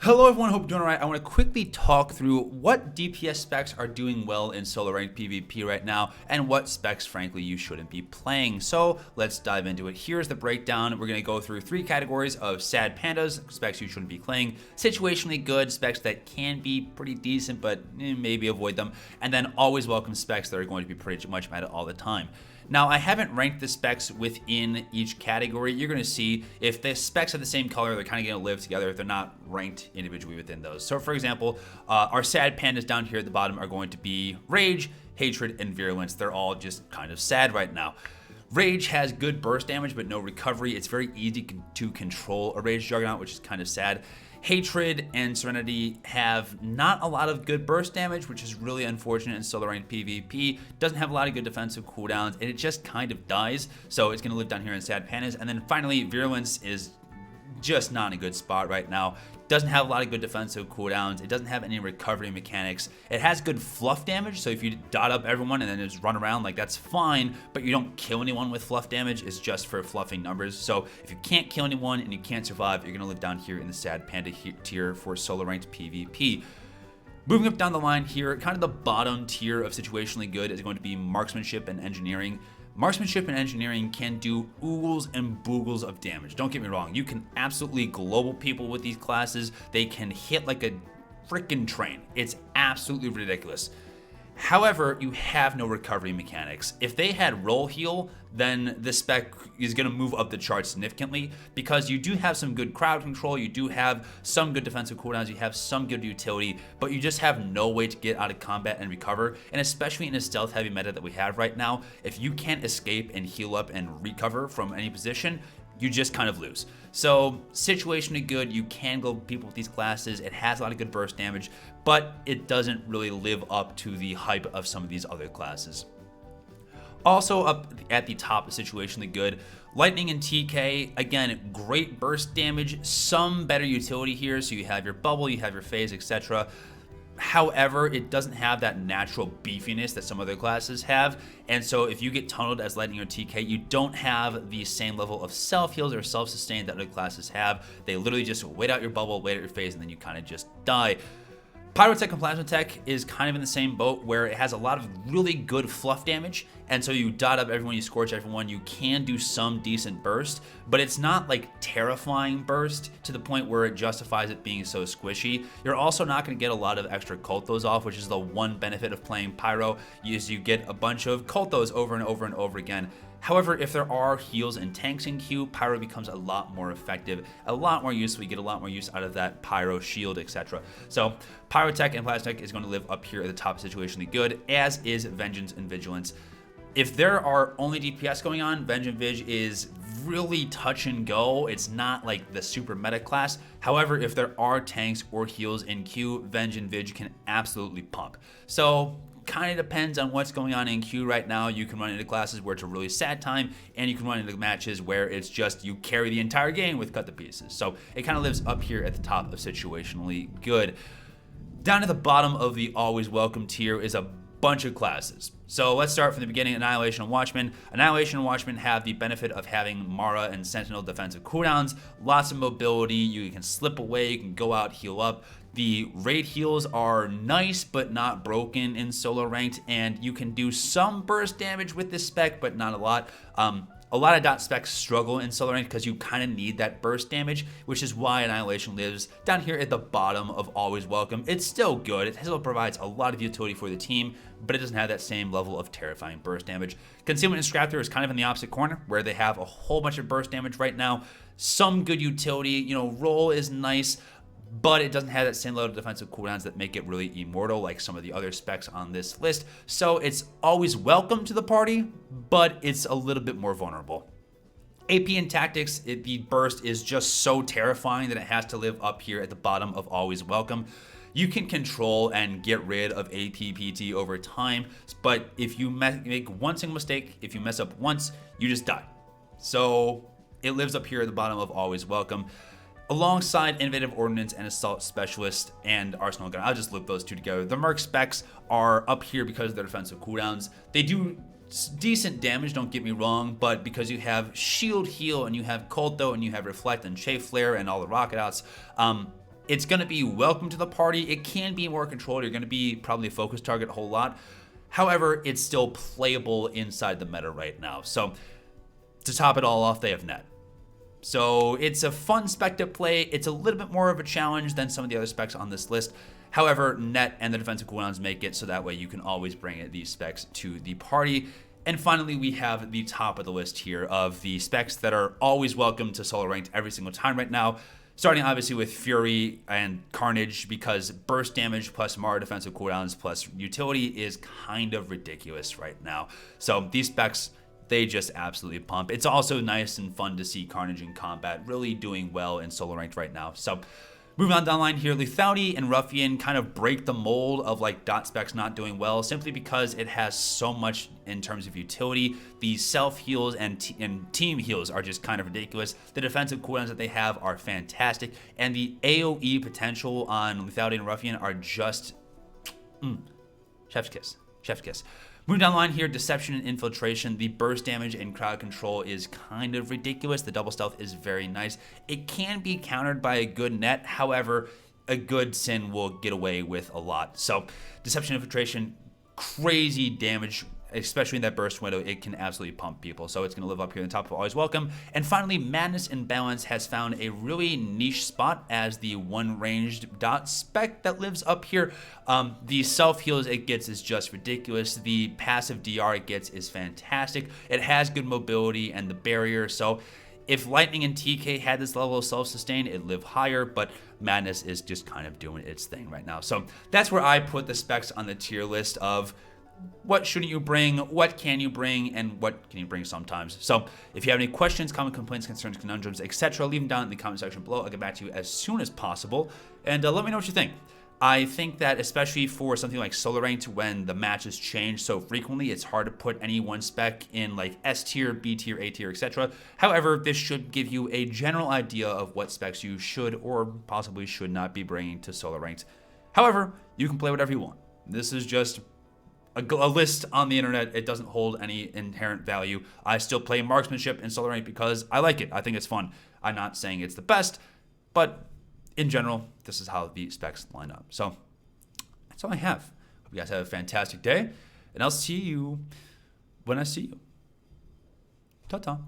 Hello everyone, hope you're doing alright. I want to quickly talk through what DPS specs are doing well in solo ranked PvP right now and what specs frankly you shouldn't be playing. So let's dive into it. Here's the breakdown. We're going to go through 3 categories of sad pandas, specs you shouldn't be playing, situationally good, specs that can be pretty decent but maybe avoid them, and then always welcome specs that are going to be pretty much meta all the time. Now, I haven't ranked the specs within each category. You're going to see if the specs are the same color, they're kind of going to live together if they're not ranked individually within those. So, for example, our sad pandas down here at the bottom are going to be Rage, Hatred, and Virulence. They're all just kind of sad right now. Rage has good burst damage, but no recovery. It's very easy to control a Rage Juggernaut, which is kind of sad. Hatred and Serenity have not a lot of good burst damage, which is really unfortunate in solo ranked PvP. Doesn't have a lot of good defensive cooldowns, and it just kind of dies. So it's going to live down here in sad pandas. And then finally, Virulence is just not in a good spot right now. Doesn't have a lot of good defensive cooldowns. It doesn't have any recovery mechanics. It has good fluff damage, so if you dot up everyone and then just run around, like, that's fine, but you don't kill anyone with fluff damage. It's just for fluffing numbers. So if you can't kill anyone and you can't survive, you're gonna live down here in the sad panda tier for solo ranked PvP. Moving up down the line here, kind of the bottom tier of situationally good is going to be marksmanship and engineering. Marksmanship and engineering can do oogles and boogles of damage. Don't get me wrong, you can absolutely global people with these classes. They can hit like a freaking train. It's absolutely ridiculous. However, you have no recovery mechanics. If they had roll heal, then the spec is going to move up the charts significantly because you do have some good crowd control, you do have some good defensive cooldowns, you have some good utility, but you just have no way to get out of combat and recover. And especially in a stealth heavy meta that we have right now, if you can't escape and heal up and recover from any position, you just kind of lose. So situationally good, you can go people with these classes. It has a lot of good burst damage, but it doesn't really live up to the hype of some of these other classes. Also up at the top, situationally good, Lightning and TK, again, great burst damage, some better utility here. So you have your bubble, you have your phase, etc. However, it doesn't have that natural beefiness that some other classes have. And so if you get tunneled as Lightning or TK, you don't have the same level of self-heals or self-sustain that other classes have. They literally just wait out your bubble, wait out your phase, and then you kind of just die. Pyrotech and Plasmatech is kind of in the same boat where it has a lot of really good fluff damage, and so you dot up everyone, you scorch everyone, you can do some decent burst, but it's not like terrifying burst to the point where it justifies it being so squishy. You're also not going to get a lot of extra cultos off, which is the one benefit of playing Pyro, is you get a bunch of cultos over and over and over again. However, if there are heals and tanks in queue, Pyro becomes a lot more effective, a lot more useful. You get a lot more use out of that Pyro shield, etc. So Pyrotech and Plasmatech is going to live up here at the top, situationally good, as is Vengeance and Vigilance. If there are only DPS going on, Venge and Vig is really touch and go. It's not like the super meta class. However, if there are tanks or heals in queue, Venge and Vig can absolutely pump. So kind of depends on what's going on in queue right now. You can run into classes where it's a really sad time, and you can run into matches where it's just you carry the entire game with cut to pieces. So it kind of lives up here at the top of situationally good. Down at the bottom of the always welcome tier is a bunch of classes. So let's start from the beginning. Annihilation and Watchmen. Annihilation and Watchmen have the benefit of having Mara and Sentinel defensive cooldowns, lots of mobility, you can slip away, you can go out, heal up. The raid heals are nice but not broken in solo ranked, and you can do some burst damage with this spec, but not a lot. A lot of dot specs struggle in solo ranked because you kind of need that burst damage, which is why Annihilation lives down here at the bottom of always welcome. It's still good. It still provides a lot of utility for the team, but it doesn't have that same level of terrifying burst damage. Concealment and Scrapper is kind of in the opposite corner, where they have a whole bunch of burst damage right now. Some good utility, you know, roll is nice, but it doesn't have that same level of defensive cooldowns that make it really immortal like some of the other specs on this list. So it's always welcome to the party, but it's a little bit more vulnerable. AP and Tactics, the burst is just so terrifying that it has to live up here at the bottom of always welcome. You can control and get rid of AP PT over time, but if you make one single mistake, if you mess up once, you just die. So it lives up here at the bottom of always welcome, alongside Innovative Ordnance and Assault Specialist and Arsenal Gun. I'll just loop those two together. The Merc specs are up here because of their defensive cooldowns. They do decent damage, don't get me wrong, but because you have Shield Heal and you have Colto and you have Reflect and Chafe Flare and all the rocket outs, It's going to be welcome to the party. It can be more controlled. You're going to be probably a focus target a whole lot. However, it's still playable inside the meta right now. So to top it all off, they have net. So it's a fun spec to play. It's a little bit more of a challenge than some of the other specs on this list. However, net and the defensive cooldowns make it so that way you can always bring these specs to the party. And finally, we have the top of the list here of the specs that are always welcome to solo ranked every single time right now. Starting obviously with Fury and Carnage, because burst damage plus Mara defensive cooldowns plus utility is kind of ridiculous right now. So these specs, they just absolutely pump. It's also nice and fun to see Carnage in combat really doing well in solo ranked right now. So moving on down the line here, Lethality and Ruffian kind of break the mold of like dot specs not doing well simply because it has so much in terms of utility. The self heals and team heals are just kind of ridiculous. The defensive cooldowns that they have are fantastic, and the AoE potential on Lethality and Ruffian are just chef's kiss. Chef's kiss. Moving down the line here, Deception and Infiltration. The burst damage and crowd control is kind of ridiculous. The double stealth is very nice. It can be countered by a good net. However, a good Sin will get away with a lot. So Deception Infiltration, crazy damage, especially in that burst window. It can absolutely pump people. So it's going to live up here in the top of Always Welcome. And finally, Madness and Balance has found a really niche spot as the one ranged dot spec that lives up here. The self heals it gets is just ridiculous. The passive DR it gets is fantastic. It has good mobility and the barrier. So if Lightning and TK had this level of self-sustain, it'd live higher, but Madness is just kind of doing its thing right now. So that's where I put the specs on the tier list of what shouldn't you bring, what can you bring, and what can you bring sometimes. So if you have any questions, comment, complaints, concerns, conundrums, etc., leave them down in the comment section below. I'll get back to you as soon as possible, and let me know what you think. I think that especially for something like solo ranked, when the matches change so frequently, it's hard to put any one spec in like S tier, B tier, A tier, etc. However, this should give you a general idea of what specs you should or possibly should not be bringing to solo ranked. However, you can play whatever you want. This is just a list on the internet. It doesn't hold any inherent value. I still play marksmanship in solo ranked because I like it. I think it's fun. I'm not saying it's the best, but in general, this is how the specs line up. So that's all I have. Hope you guys have a fantastic day, and I'll see you when I see you. Ta-ta.